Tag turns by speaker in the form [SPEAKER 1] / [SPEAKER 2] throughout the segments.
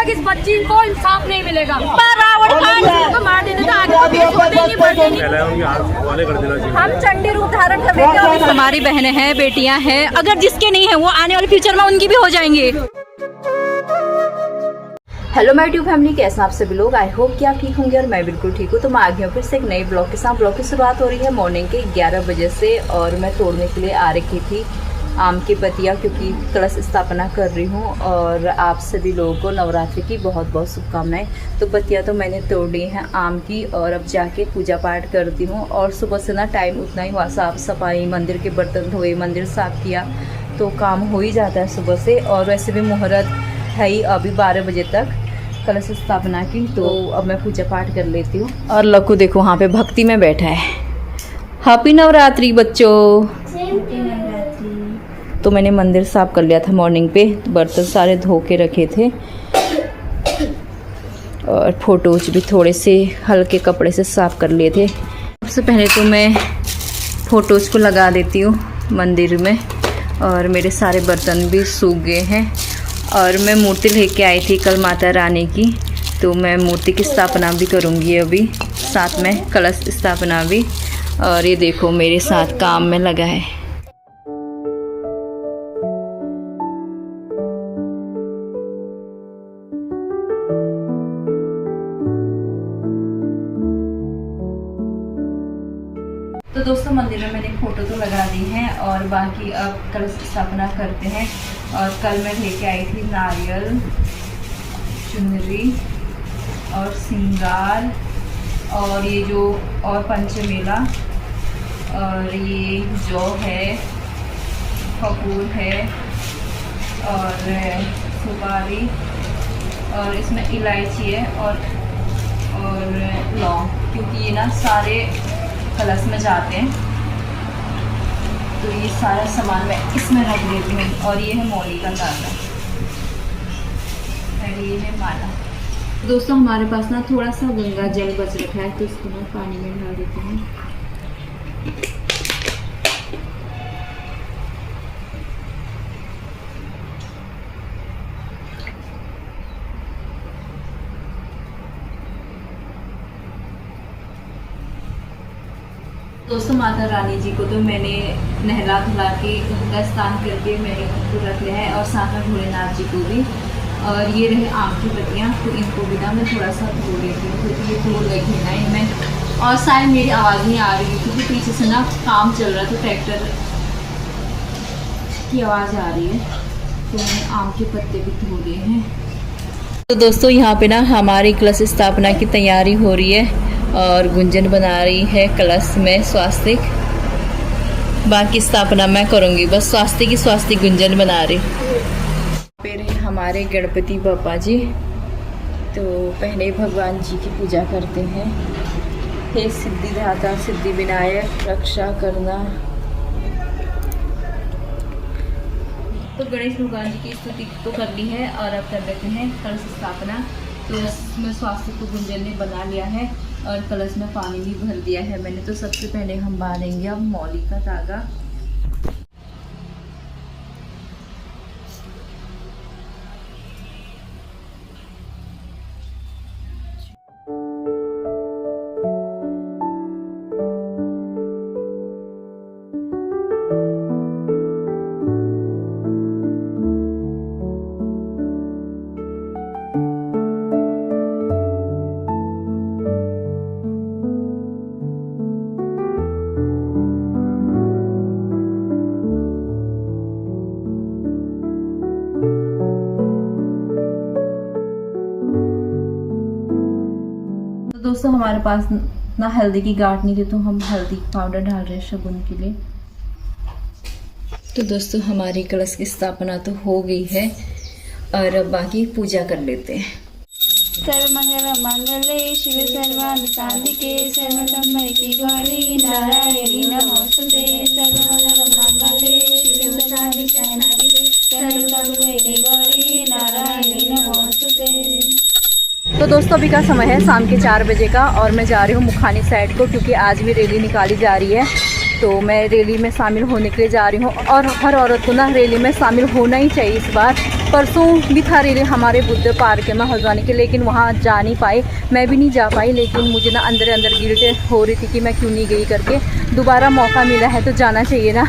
[SPEAKER 1] तक इस बच्ची को इंसाफ नहीं मिलेगा। तो मार देते तो आगे तो केस होते ही नहीं, बढ़ते नहीं। हम चंडी रूप धारण कर रहे हैं।
[SPEAKER 2] हमारी बहनें हैं, बेटियां हैं, अगर जिसके नहीं है वो आने वाले फ्यूचर में उनकी भी हो जाएंगे। हेलो माय ट्यूब फैमिली, कैसे हैं आप सभी लोग। आई होप कि आप ठीक होंगे और मैं बिल्कुल ठीक हूँ। तो मैं आ गई हूँ फिर से एक नई ब्लॉग के साथ। ब्लॉग की शुरुआत हो रही है मॉर्निंग के 11 बजे से और मैं तोड़ने के लिए आ रखी थी आम की पत्तियाँ, क्योंकि कलश स्थापना कर रही हूँ और आप सभी लोगों को नवरात्रि की बहुत बहुत शुभकामनाएं। तो पत्तियाँ तो मैंने तोड़ ली हैं आम की और अब जाके पूजा पाठ करती हूँ। और सुबह से ना टाइम उतना ही हुआ, साफ सफाई, मंदिर के बर्तन धोए, मंदिर साफ किया, तो काम हो ही जाता है सुबह से। और वैसे भी मुहूर्त है ही अभी 12 बजे तक कलश स्थापना की, तो अब मैं पूजा पाठ कर लेती हूँ। और लक्कू देखो वहाँ पे भक्ति में बैठा है। हैप्पी नवरात्रि बच्चों। तो मैंने मंदिर साफ कर लिया था मॉर्निंग पे, तो बर्तन सारे धो के रखे थे और फोटोज भी थोड़े से हल्के कपड़े से साफ कर लिए थे। सबसे पहले तो मैं फोटोज को लगा देती हूँ मंदिर में, और मेरे सारे बर्तन भी सूख गए हैं। और मैं मूर्ति लेके आई थी कल माता रानी की, तो मैं मूर्ति की स्थापना भी करूँगी अभी, साथ में कलश स्थापना भी। और ये देखो मेरे साथ काम में लगा है। तो दोस्तों मंदिर में मैंने फ़ोटो तो लगा दी है और बाकी अब कलश स्थापना करते हैं। और कल मैं लेके आई थी नारियल, चुनरी और सिंगार और ये जो और पंचमेला, और ये जौ है, कपूर है और सुपारी, और इसमें इलायची है और लौंग, क्योंकि ये ना सारे कलश में जाते हैं, तो ये सारा सामान मैं इसमें रख देती हूँ। और ये है मौली का तागा और ये है माला। दोस्तों हमारे पास ना थोड़ा सा गंगा जल बच रखा है, तो इसको मैं पानी में डाल देती हूँ। दोस्तों माता रानी जी को तो मैंने नहला धुला के उनका स्नान करके मैंने उनको रख लिया है, और साथ में भोलेनाथ जी को भी। और ये रहे आम की पत्तियाँ, तो इनको भी ना मैं थोड़ा सा धो लेती हूँ, क्योंकि ये धो लगी ना इनमें। और शायद मेरी आवाज़ नहीं आ रही है क्योंकि पीछे से ना काम चल रहा था, ट्रैक्टर की आवाज़ आ रही है। तो मैंने आम के पत्ते भी धो लिए हैं। तो दोस्तों यहाँ पे ना हमारी कलश स्थापना की तैयारी हो रही है और गुंजन बना रही है कलश में स्वास्तिक। बाकी स्थापना मैं करूँगी, बस स्वास्तिक की स्वास्तिक गुंजन बना रही। फिर हमारे गणपति बापा जी, तो पहले भगवान जी की पूजा करते हैं। हे सिद्धिदाता सिद्धि विनायक रक्षा करना। तो गणेश भगवान जी की स्तुति तो कर ली है और अब कर लेते हैं कलश स्थापना। तो इसमें स्वास्तिक को गुंजन ने बना लिया है और कलश में पानी भी भर दिया है मैंने। तो सबसे पहले हम बांधेंगे अब मौली का धागा। दोस्तों हमारे पास ना हल्दी की गांठ नहीं थी, तो हम हल्दी पाउडर डाल रहे हैं शगुन के लिए। तो दोस्तों हमारी कलश की स्थापना तो हो गई है और अब बाकी पूजा कर लेते हैं।
[SPEAKER 3] सर्वमंगल मंगले शिव सर्वार्थ साधिके सर्वसंभवैकी गौरी नारायणी नमोस्तुते। सर्वमंगल मंगले शिव सर्वार्थ सर्वसंभवैकी गौरी नारायणी नमोस्तुते।
[SPEAKER 2] तो दोस्तों अभी का समय है शाम के 4 बजे का और मैं जा रही हूँ मुखानी साइड को, क्योंकि आज भी रैली निकाली जा रही है। तो मैं रैली में शामिल होने के लिए जा रही हूँ और हर औरत को ना रैली में शामिल होना ही चाहिए इस बार, परसों भी था रैली हमारे बुद्ध पार्क में हल्द्वानी के, लेकिन वहाँ जा नहीं पाए, मैं भी नहीं जा पाई। लेकिन मुझे ना अंदर अंदर गिल्ट हो रही थी कि मैं क्यों नहीं गई करके। दोबारा मौका मिला है तो जाना चाहिए ना,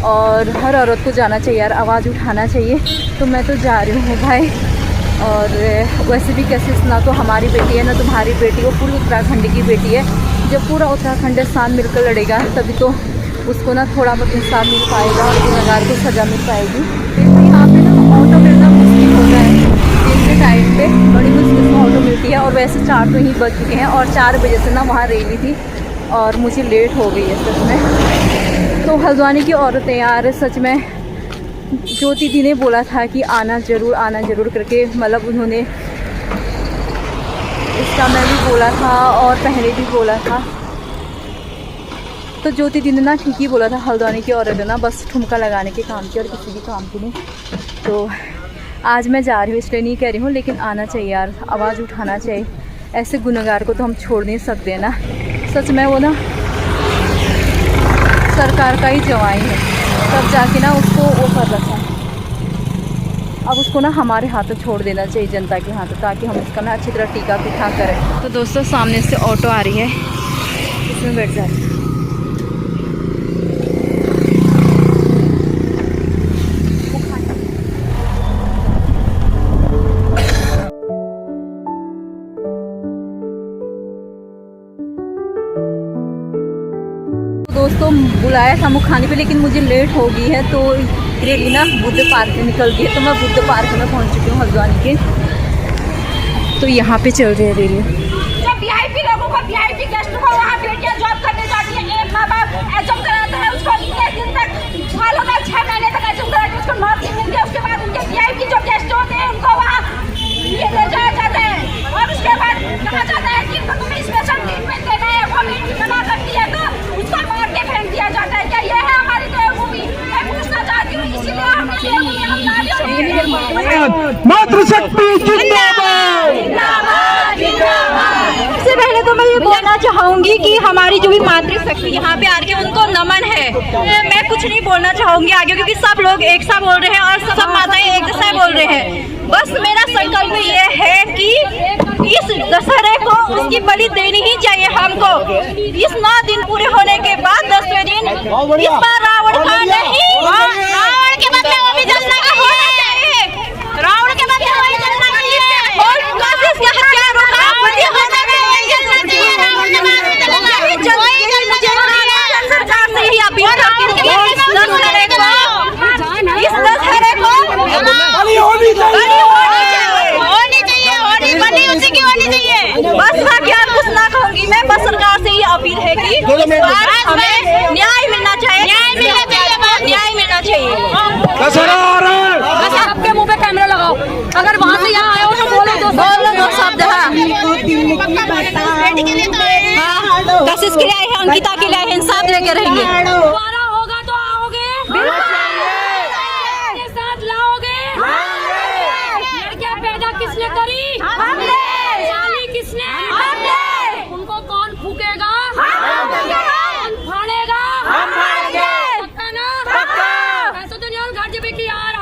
[SPEAKER 2] और हर औरत को जाना चाहिए यार, आवाज़ उठाना चाहिए। तो मैं तो जा रही हूँ भाई। और वैसे भी कैसे ना तो हमारी बेटी है ना तुम्हारी बेटी, वो पूरी उत्तराखंड की बेटी है। जब पूरा उत्तराखंड साथ मिलकर लड़ेगा तभी तो उसको ना थोड़ा बहुत इंसाफ मिल पाएगा और गुनहगार को सज़ा मिल पाएगी। तो यहाँ पे ना ऑटो मिलना मुश्किल होता है दिन के टाइम पे, बड़ी मुश्किल से ऑटो मिलती है। और वैसे 4 तो ही बज चुके हैं और 4 बजे से ना वहाँ रैली थी और मुझे लेट हो गई है सच में। तो हल्द्वानी की औरतें यार सच में, ज्योति दी ने बोला था कि आना ज़रूर करके, मतलब उन्होंने इसका मैं भी बोला था और पहले भी बोला था। तो ज्योति दी ने ना ठीक ही बोला था, हल्द्वानी की औरतें ना बस ठुमका लगाने के काम की और किसी भी काम की नहीं। तो आज मैं जा रही हूँ इसलिए नहीं कह रही हूँ, लेकिन आना चाहिए यार, आवाज़ उठाना चाहिए। ऐसे गुनहगार को तो हम छोड़ नहीं सकते हैं ना। सच में वो ना सरकार का ही जवाई है, तब जाके ना उसको वो कर रखा है। अब उसको ना हमारे हाथों छोड़ देना चाहिए, जनता के हाथों, ताकि हम उसका ना अच्छी तरह टीका पीठा करें। तो दोस्तों सामने से ऑटो आ रही है, इसमें बैठ जाए। दोस्तों बुलाया था मुखानी पे, लेकिन मुझे लेट हो गई है तो रैली ना बुद्ध पार्क में निकल गई है। तो मैं बुद्ध पार्क में पहुंच चुकी हूँ हल्द्वानी के। तो यहाँ पे चल रही है रैली।
[SPEAKER 1] जब वीआईपी लोगों को, वीआईपी गेस्ट को वहाँ बेटियाँ जॉब करने जाती है, एक माँ बाप एजम कराता है उसको 1 दिन तक, सालों तक 6 महीने तक एजम करा के उसको नौकरी मिलती है। उसके बाद उनके वीआईपी जो गेस्ट होते हैं उनको वहाँ ये ले जाया जाता है और उसके बाद कहा जाता है कि तुम्हें स्पेशल ट्रीटमेंट देना है। वो बेटी मना करती है तो उसको मार के फेंक दिया जाता है। क्या ये है हमारी देवभूमि? मैं पूछना चाहती हूँ, इसीलिए हमने देवभूमि हम
[SPEAKER 4] मातृशक्ति
[SPEAKER 2] सबसे पहले तो मैं ये बोलना चाहूँगी कि हमारी जो भी मातृशक्ति यहाँ पे आके उनको नमन है। मैं कुछ नहीं बोलना चाहूँगी आगे, क्योंकि सब लोग एक सा बोल रहे हैं और सब माताएं एक जैसा बोल रहे हैं। बस मेरा संकल्प ये है कि इस दशहरे को उसकी बलि देनी ही चाहिए हमको। इस 9 दिन पूरे होने के बाद 10वें दिन इस बार रावण का नहीं, रावण के बदले वो भी जलना होना चाहिए, रावण के बदले वही जलना चाहिए। और काशिश के हत्यारों का बलि होना चाहिए, सरकार से ही अपील करती हूँ कि इस दशहरे को होनी चाहिए। बस बाकी और कुछ ना कहूँगी मैं, बस सरकार से ये अपील है कि इस बार हमें न्याय मिलना चाहिए, न्याय मिलना चाहिए। बस आपके मुंह पे कैमरा लगाओ, अगर वहाँ से यहाँ आए हो तो बोलो दो शब्द। कोशिश के लिए आए हैं, अंकिता के लिए आए हैं, इंसाफ लेके रहेंगे।
[SPEAKER 1] होगा तो आओगे, साथ लाओगे। लड़कियां पैदा किसने करी? हमने। शादी किसने? हमने। उनको कौन फूकेगा? कौन फाड़ेगा? हम फाड़ेंगे। पक्का ना? पक्का। ऐसा तो नहीं और घर जब की यार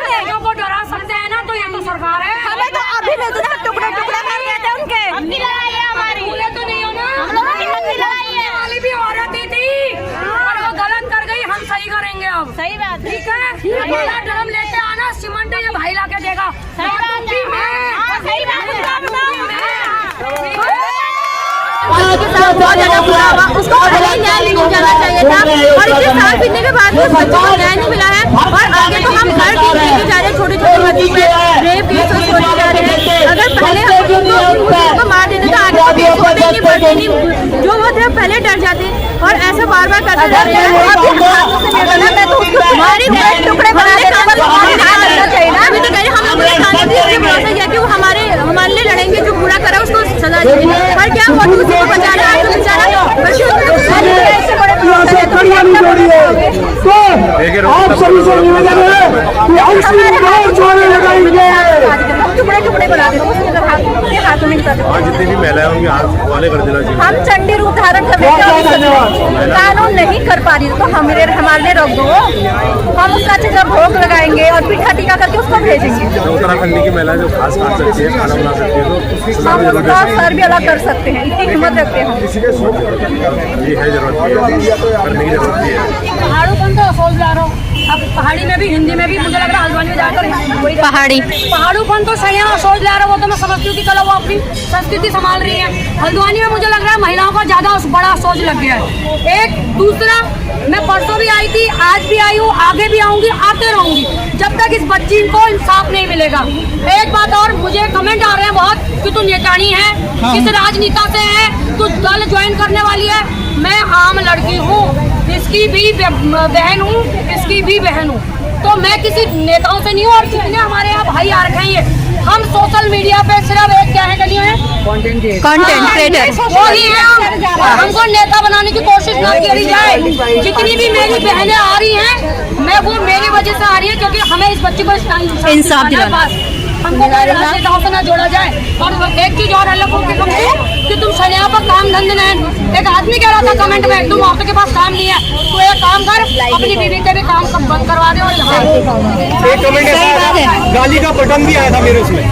[SPEAKER 1] बेटियों को डरा सकते हैं ना, तो ये तो सरकार है।
[SPEAKER 2] हमें तो अभी में तो टुकड़े टुकड़े कर दिए थे उनके।
[SPEAKER 1] अपनी लड़ाई है हमारी, भूले तो नहीं हो ना? हम लोगों की अपनी लड़ाई है। वाली भी औरत ही थी और वो गलत कर गई, हम सही करेंगे अब। सही बात, ठीक है। हमारा ड्रम लेते आना, सीमेंट ये भाई ला के देगा। सही बात है, सही बात है।
[SPEAKER 2] बहुत ज्यादा बुरा हुआ, उसको पहले न्याय नहीं मिल जाना चाहिए था और इतने साल बीतने के बाद भी उस बच्चे को न्याय नहीं मिला है। और आगे तो हम हर चीज लेके जा रहे हैं, छोटे छोटे बच्चों पे रेप केस होने जा रहे हैं। अगर पहले उनको मार देते तो आगे तो केस होते नहीं, बढ़ते नहीं, जो वो थे पहले डर जाते और ऐसा बार बार करते रहते हैं। मैं तो उसको तुम्हारी टुकड़े बनाने का चाहिए ना। अभी तो कह रहे हम लोग भरोसा किया कि वो हमारे लिए लड़ेंगे, जो बुरा करा उसको सजा देंगे। पर क्या वो उसको बचाना है तो बेचारा
[SPEAKER 4] आप सभी से निवेदन है कि हम लगाएंगे।
[SPEAKER 1] टुकड़े टुकड़े बना देते हैं, उसके हाथों में निकाल देते हैं।
[SPEAKER 4] जितनी भी महिलाएं होंगी हाथ वाले कर देना चाहिए।
[SPEAKER 1] हम चंडी रूप धारण करने के कानून नहीं कर पा रही तो हमारे लिए रोक दो, हम उसका अच्छे से भोग लगाएंगे और पीठा टीका करके उसको भेजेंगे।
[SPEAKER 4] उत्तराखंड की महिलाएं जो घास काट सकती है, खाना बना सकती है, तो
[SPEAKER 1] हम उसका सर भी अलग कर सकते हैं, इतनी हिम्मत रखते हैं।
[SPEAKER 4] ये है जरूरत करने की जरूरत है।
[SPEAKER 5] पहाड़ों पर तो सोच ला रहा हूँ, अब पहाड़ी में भी हिंदी में भी मुझे लग रहा है हल्द्वानी में जाकर पहाड़ों पर तो सही है, सोच ला रहा वो तो मैं समझती हूँ कि कल वो अपनी संस्कृति संभाल रही है। हल्द्वानी में मुझे लग रहा है महिलाओं का ज्यादा बड़ा सोच लग गया है। एक दूसरा, मैं परसों भी आई थी, आज भी आई हूँ, आगे भी आऊंगी, आते रहूंगी जब तक इस बच्ची को इंसाफ नहीं मिलेगा। एक बात और, मुझे कमेंट आ रहे हैं बहुत कि तू नेतानी है, किस राजनीता से है, तू दल ज्वाइन करने वाली है। मैं आम लड़की हूँ, इसकी भी बहन हूँ, इसकी भी बहन हूँ, तो मैं किसी नेताओं से नहीं हूँ। और जितने हमारे यहाँ भाई आ रखे हैं ये, हम सोशल मीडिया पे सिर्फ एक क्या है करिए हैं
[SPEAKER 2] कंटेंट क्रिएटर,
[SPEAKER 5] वही है। और हमको नेता बनाने की कोशिश ना करी जाए। जितनी भी मेरी बहनें आ रही हैं, मैं वो मेरी वजह से आ रही है, क्योंकि हमें इस बच्चे को
[SPEAKER 2] इंसाफ दिलाना
[SPEAKER 5] बस। हमको नेताओं से ना जोड़ा जाए। और एक चीज और अलग होगी कि तुम शनिया पर काम धंधे नहीं। एक आदमी कह रहा था कमेंट में, तुम औरतों के पास काम नहीं है तो एक काम कर, अपनी बीवी के भी काम बंद करवा दे। और
[SPEAKER 6] एक कमेंट ऐसा आया था, गाली का बटन भी आया था मेरे उसमें।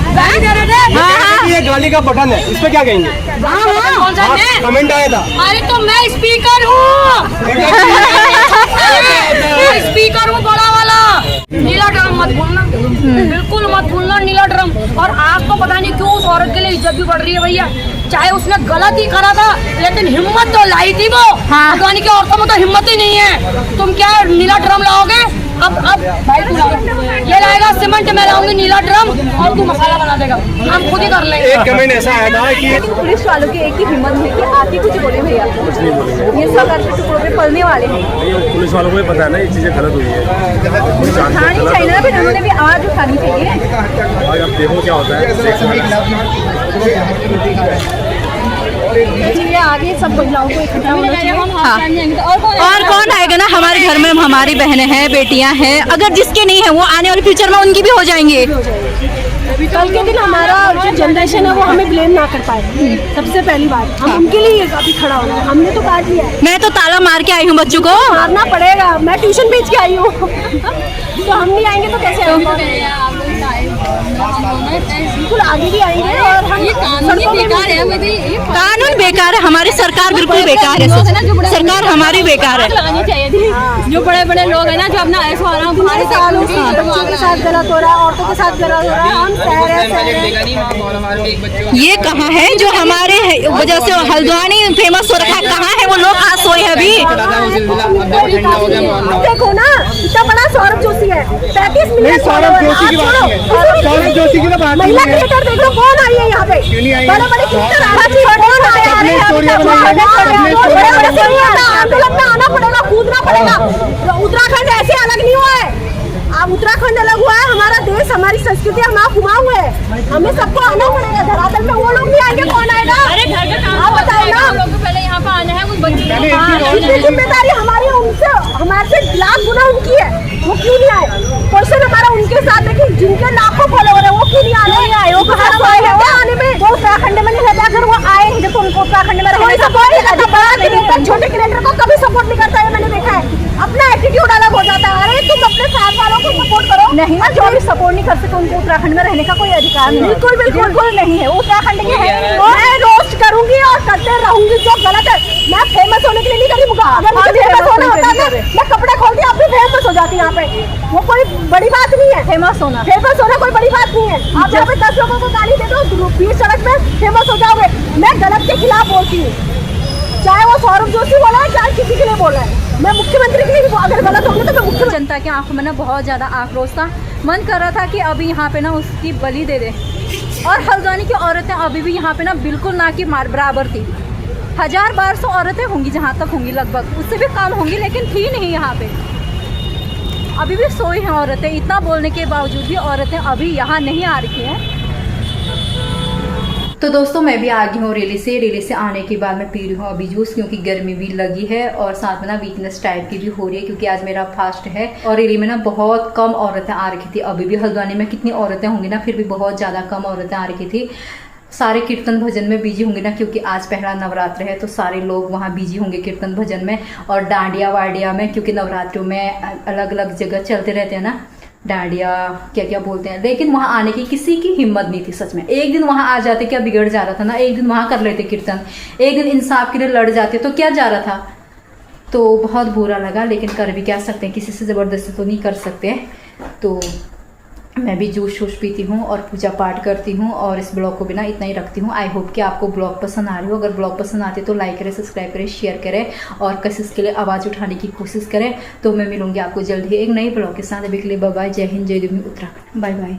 [SPEAKER 6] ये गाली का बटन है, इस पे क्या कहेंगे?
[SPEAKER 5] कौन सा है?
[SPEAKER 6] कमेंट आया था।
[SPEAKER 5] अरे तो मैं स्पीकर हूँ, स्पीकर हूँ बड़ा वाला। नीला ड्रम मत भूलना, बिल्कुल मत भूलना नीला ड्रम। और आज तो पता नहीं क्यों उस औरत के लिए इज्जत भी बढ़ रही है भैया। चाहे उसने गलत ही करा था, लेकिन हिम्मत तो लाई थी वो। हल्द्वानी की औरतों में तो हिम्मत ही नहीं है। तुम क्या नीला ड्रम लाओगे? अब भाई तू ये लाएगा सीमेंट, मैं लाऊंगी नीला ड्रम और तू मसाला बना देगा, हम खुद ही कर लेंगे।
[SPEAKER 6] एक कमेंट ऐसा आया था कि
[SPEAKER 1] पुलिस वालों की एक ही हिम्मत है कि आके कुछ बोले भैया, ये सरकार के टुकड़ों पे पलने वाले हैं।
[SPEAKER 4] पुलिस वालों को भी पता है ना ये चीजें गलत हुई है,
[SPEAKER 1] उठानी चाहिए ना, फिर उन्होंने भी आवाज उठानी चाहिए।
[SPEAKER 4] और अब देखो क्या होता है।
[SPEAKER 1] आगे सब महिलाओं को इकट्ठा होना चाहिए।
[SPEAKER 2] और कौन आएगा ना, हमारे घर में हमारी बहनें हैं, बेटियां हैं, अगर जिसके नहीं है वो आने वाले फ्यूचर में उनकी भी हो जाएंगे।
[SPEAKER 7] कल के दिन हमारा जो जनरेशन है वो हमें ब्लेम ना कर पाए। सबसे पहली बात हम उनके लिए अभी खड़ा होना है। हमने तो काट लिया है,
[SPEAKER 2] मैं तो ताला मार के आई हूँ बच्चों को।
[SPEAKER 7] मारना पड़ेगा। मैं ट्यूशन भेज के आई हूँ तो हम नहीं आएंगे तो कैसे आएंगे? बिल्कुल आगे भी आएंगे। और हम
[SPEAKER 2] कानून बेकार है, हमारी सरकार बिल्कुल बेकार है, सरकार हमारी बेकार है।
[SPEAKER 5] लगानी चाहिए थी। जो बड़े बड़े लोग हैं ना, जो अपना ऐसा हमारे
[SPEAKER 7] बच्चों के साथ गलत हो रहा है, औरतों के साथ गलत हो रहा है। हम
[SPEAKER 2] ये कहाँ है जो हमारे वजह से हल्द्वानी फेमस हो रखा है? कहाँ है वो लोग? आज सोए हैं अभी।
[SPEAKER 7] देखो ना, इतना बड़ा सौरभ जोशी है, 35 मिलियन
[SPEAKER 6] सौरभ जोशी की बात नहीं है, सौरभ जोशी की तो बात नहीं
[SPEAKER 7] महिला
[SPEAKER 6] है।
[SPEAKER 7] क्रिएटर देख लो कौन आई है यहाँ पे, बड़े बड़े क्रिएटर आंदोलन में आना पड़ेगा, कूदना पड़ेगा। उत्तराखंड ऐसे अलग नहीं हुआ है, अब उत्तराखंड अलग हुआ है। हमारा देश, हमारी संस्कृति हम आप घुमा हुए हैं, हमें सबको आना पड़ेगा। धरातल में वो लोग नहीं आएंगे, कौन आएगा?
[SPEAKER 5] अरे घर का काम
[SPEAKER 7] आप बताओ ना।
[SPEAKER 5] लोग तो पहले यहाँ पे आना है, कुछ बच्चे
[SPEAKER 7] इतनी जिम्मेदारी हमारी उनसे, हमारे से लाख गुना उनकी है, वो क्यों नहीं आए? क्वेश्चन हमारा उनके साथ, लेकिन जिनके लाखों फॉलोवर है वो क्यों नहीं आए? वो कहाँ से आएंगे आने में? वो उत्तराखंड में नहीं रहते, अगर वो आएंगे तो उनको उत्तराखंड में रहने का कोई बड़ा क्रिएटर छोटे क्रिएटर को कभी सपोर्ट नहीं करता है, मैंने देखा है। अपना एटीट्यूड अलग हो जाता है। अरे तुम अपने साथ वालों को सपोर्ट करो। नहीं ना, जो भी सपोर्ट नहीं कर सके उनको उत्तराखंड में रहने का कोई अधिकार नहीं। बिल्कुल बिल्कुल नहीं है, उत्तराखंड के है। मैं रोस्ट करूंगी और करते रहूंगी जो गलत है। मैं फेमस होने के लिए नहीं करूंगा। अगर मुझे फेमस होना होता है मैं कपड़े खोलती आप भी फेमस हो जाती यहाँ पे, वो कोई बड़ी बात नहीं है। फेमस होना कोई बड़ी बात नहीं है। आप यहाँ पे 10 लोगों को गाली दे दो, बीच सड़क में फेमस हो जाओगे। मैं गलत के खिलाफ बोलती हूँ, चाहे वो सौरभ जोशी बोला है, चाहे किसी के लिए बोला है। मैं मुख्यमंत्री के लिए भी अगर गलत होंगे तो मैं मुख्यमंत्री।
[SPEAKER 2] जनता की आंखों में ना बहुत ज़्यादा आक्रोश था, मन कर रहा था कि अभी यहाँ पे ना उसकी बलि दे दे। और हल्द्वानी की औरतें अभी भी यहाँ पे ना बिल्कुल ना कि बराबर थी। 1000-1200 औरतें होंगी जहाँ तक होंगी, लगभग उससे भी कम होंगी, लेकिन थी नहीं यहाँ पे। अभी भी सोई हैं औरतें, इतना बोलने के बावजूद भी औरतें अभी यहाँ नहीं आ रही हैं। तो दोस्तों मैं भी आ गई हूँ रेली से आने के बाद मैं पी रही हूँ अभी जूस, क्योंकि गर्मी भी लगी है और साथ में ना वीकनेस टाइप की भी हो रही है, क्योंकि आज मेरा फास्ट है। और रेली में ना बहुत कम औरतें आ रखी थी। अभी भी हल्द्वानी में कितनी औरतें होंगी ना, फिर भी बहुत ज़्यादा कम औरतें आ रखी थी। सारे कीर्तन भजन में बिजी होंगे ना, क्योंकि आज पहला नवरात्र है, तो सारे लोग वहाँ बिजी होंगे कीर्तन भजन में और डांडिया वाडिया में, क्योंकि नवरात्रों में अलग अलग जगह चलते रहते हैं ना डांडिया, क्या क्या बोलते हैं। लेकिन वहाँ आने की किसी की हिम्मत नहीं थी सच में। एक दिन वहाँ आ जाते क्या बिगड़ जा रहा था ना, एक दिन वहाँ कर लेते कीर्तन, एक दिन इंसाफ के लिए लड़ जाते तो क्या जा रहा था। तो बहुत बुरा लगा, लेकिन कर भी क्या सकते हैं, किसी से ज़बरदस्ती तो नहीं कर सकते। तो मैं भी जूस वूस पीती हूँ और पूजा पाठ करती हूँ और इस ब्लॉग को भी ना इतना ही रखती हूँ। आई होप कि आपको ब्लॉग पसंद आ रही हो। अगर ब्लॉग पसंद आती है तो लाइक करें, सब्सक्राइब करें, शेयर करें और कशिश के लिए आवाज़ उठाने की कोशिश करें। तो मैं मिलूंगी आपको जल्द ही एक नई ब्लॉग के साथ। अभी के लिए बाय बाय। जय हिंद, जय देवी उत्तराखंड। Bye bye.